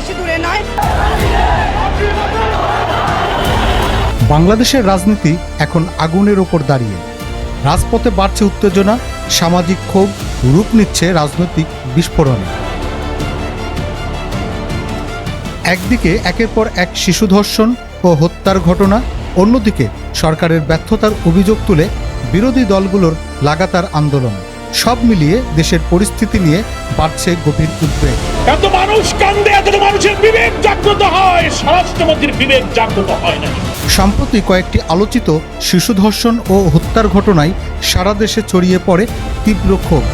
বেশি দূরে নয়। বাংলাদেশের রাজনীতি এখন আগুনের ওপর দাঁড়িয়ে। রাজপথে বাড়ছে উত্তেজনা, সামাজিক ক্ষোভ রূপ নিচ্ছে রাজনৈতিক বিস্ফোরণে। একদিকে একের পর এক শিশু ধর্ষণ ও হত্যার ঘটনা, অন্যদিকে সরকারের ব্যর্থতার অভিযোগ তুলে বিরোধী দলগুলোর লাগাতার আন্দোলন। সব মিলিয়ে দেশের পরিস্থিতি নিয়ে বাড়ছে গভীর উদ্বেগ। এত মানুষ কান্দে, এত মানুষের বিবেক জাগ্রত হয়, স্বরাষ্ট্রমন্ত্রীর বিবেক জাগ্রত হয় না। সম্প্রতি কয়েকটি আলোচিত শিশু ধর্ষণ ও হত্যার ঘটনায় সারা দেশে ছড়িয়ে পড়ে তীব্র ক্ষোভ।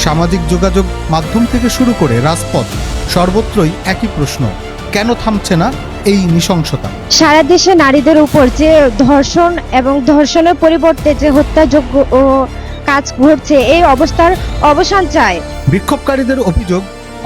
সামাজিক যোগাযোগ মাধ্যম থেকে শুরু করে রাজপথ, সর্বত্রই একই প্রশ্ন, কেন থামছে না এই নৃশংসতা? সারা দেশে নারীদের উপর যে ধর্ষণ এবং ধর্ষণের পরিবর্তে যে হত্যাযোগ্য ও কাজ ঘটছে, এই অবস্থার অবসান চায়। বিক্ষোভকারীদের অভিযোগ,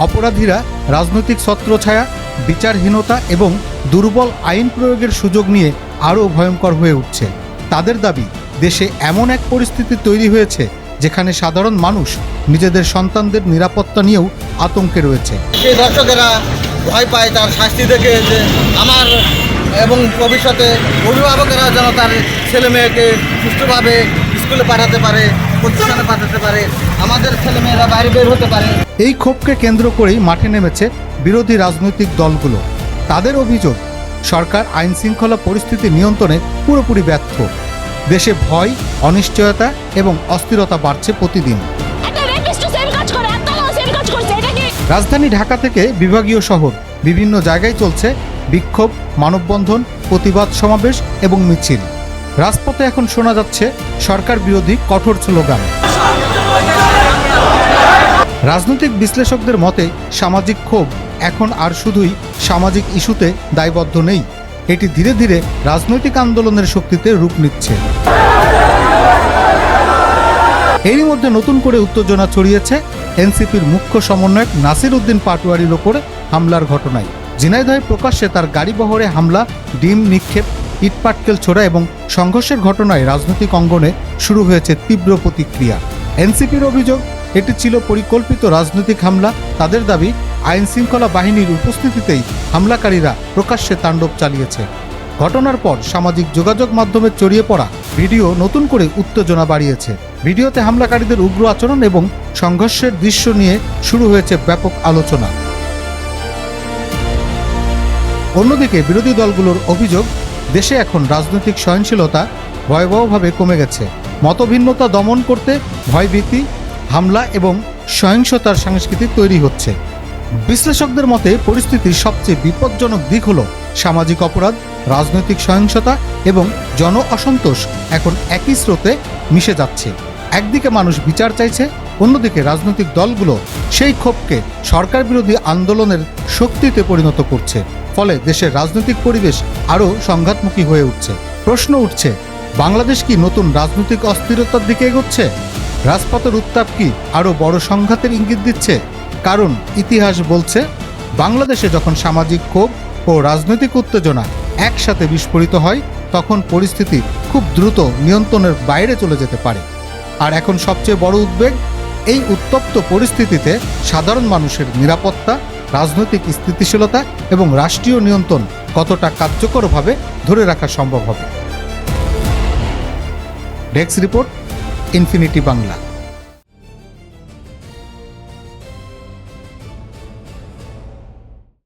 অপরাধীরা রাজনৈতিক ছত্রছায়া, বিচারহীনতা এবং দুর্বল আইন প্রয়োগের সুযোগ নিয়ে আরও ভয়ঙ্কর হয়ে উঠছে। তাদের দাবি, দেশে এমন এক পরিস্থিতি তৈরি হয়েছে যেখানে সাধারণ মানুষ নিজেদের সন্তানদের নিরাপত্তা নিয়েও আতঙ্কে রয়েছে। সেই দর্শকেরা ভয় পায় তার শাস্তি দেখে, যে আমার এবং ভবিষ্যতে অভিভাবকেরা যেন তার ছেলে মেয়েকে সুষ্ঠুভাবে স্কুলে পাঠাতে পারে, প্রতিষ্ঠানে পাঠাতে পারে, আমাদের ছেলেমেয়েরা বাইরে বের হতে পারে। এই ক্ষোভকে কেন্দ্র করেই মাঠে নেমেছে বিরোধী রাজনৈতিক দলগুলো। তাদের অভিযোগ, সরকার আইন শৃঙ্খলা পরিস্থিতি নিয়ন্ত্রণে পুরোপুরি ব্যর্থ। দেশে ভয়, অনিশ্চয়তা এবং অস্থিরতা বাড়ছে প্রতিদিন। রাজধানী ঢাকা থেকে বিভাগীয় শহর বিভিন্ন জায়গায় চলছে বিক্ষোভ, মানববন্ধন, প্রতিবাদ সমাবেশ এবং মিছিল। রাজপথে এখন শোনা যাচ্ছে সরকার বিরোধী কঠোর স্লোগান। রাজনৈতিক বিশ্লেষকদের মতে সামাজিক ক্ষোভ এখন আর শুধুই সামাজিক ইস্যুতে দায়বদ্ধ নেই, এটি ধীরে ধীরে রাজনৈতিক আন্দোলনের শক্তিতে রূপ নিচ্ছে। এরই মধ্যে নতুন করে উত্তেজনা ছড়িয়েছে এনসিপির মুখ্য সমন্বয়ক নাসির উদ্দিন পাটোয়ারির ওপরে হামলার ঘটনায়। ঝিনাইদহে প্রকাশ্যে তার গাড়িবহরে হামলা, ডিম নিক্ষেপ, ইটপাটকেল ছোড়া এবং সংঘর্ষের ঘটনায় রাজনৈতিক অঙ্গনে শুরু হয়েছে তীব্র প্রতিক্রিয়া। এনসিপির অভিযোগ, এটি ছিল পরিকল্পিত রাজনৈতিক হামলা। তাদের দাবি, আইন শৃঙ্খলা বাহিনীর উপস্থিতিতেই হামলাকারীরা প্রকাশ্যে তাণ্ডব চালিয়েছে। ঘটনার পর সামাজিক যোগাযোগ মাধ্যমে ছড়িয়ে পড়া ভিডিও নতুন করে উত্তেজনা বাড়িয়েছে। ভিডিওতে হামলাকারীদের উগ্র আচরণ এবং সংঘর্ষের দৃশ্য নিয়ে শুরু হয়েছে ব্যাপক আলোচনা। অন্যদিকে বিরোধী দলগুলোর অভিযোগ, দেশে এখন রাজনৈতিক সহনশীলতা ভয়াবহভাবে কমে গেছে। মতভিন্নতা দমন করতে ভয়ভীতি, হামলা এবং সহিংসতার সংস্কৃতি তৈরি হচ্ছে। বিশ্লেষকদের মতে পরিস্থিতির সবচেয়ে বিপজ্জনক দিক হল সামাজিক অপরাধ, রাজনৈতিক সহিংসতা এবং জন অসন্তোষ এখন একই স্রোতে মিশে যাচ্ছে। একদিকে মানুষ বিচার চাইছে, অন্যদিকে রাজনৈতিক দলগুলো সেই ক্ষোভকে সরকার বিরোধী আন্দোলনের শক্তিতে পরিণত করছে। ফলে দেশের রাজনৈতিক পরিবেশ আরও সংঘাতমুখী হয়ে উঠছে। প্রশ্ন উঠছে, বাংলাদেশ কি নতুন রাজনৈতিক অস্থিরতার দিকে এগোচ্ছে? রাজপথের উত্তাপ কি আরও বড় সংঘাতের ইঙ্গিত দিচ্ছে? কারণ ইতিহাস বলছে, বাংলাদেশে যখন সামাজিক ক্ষোভ ও রাজনৈতিক উত্তেজনা একসাথে বিস্ফোরিত হয়, তখন পরিস্থিতি খুব দ্রুত নিয়ন্ত্রণের বাইরে চলে যেতে পারে। আর এখন সবচেয়ে বড় উদ্বেগ, এই উত্তপ্ত পরিস্থিতিতে সাধারণ মানুষের নিরাপত্তা, রাজনৈতিক স্থিতিশীলতা এবং রাষ্ট্রীয় নিয়ন্ত্রণ কতটা কার্যকরভাবে ধরে রাখা সম্ভব হবে। Desk report, infinity Bangla.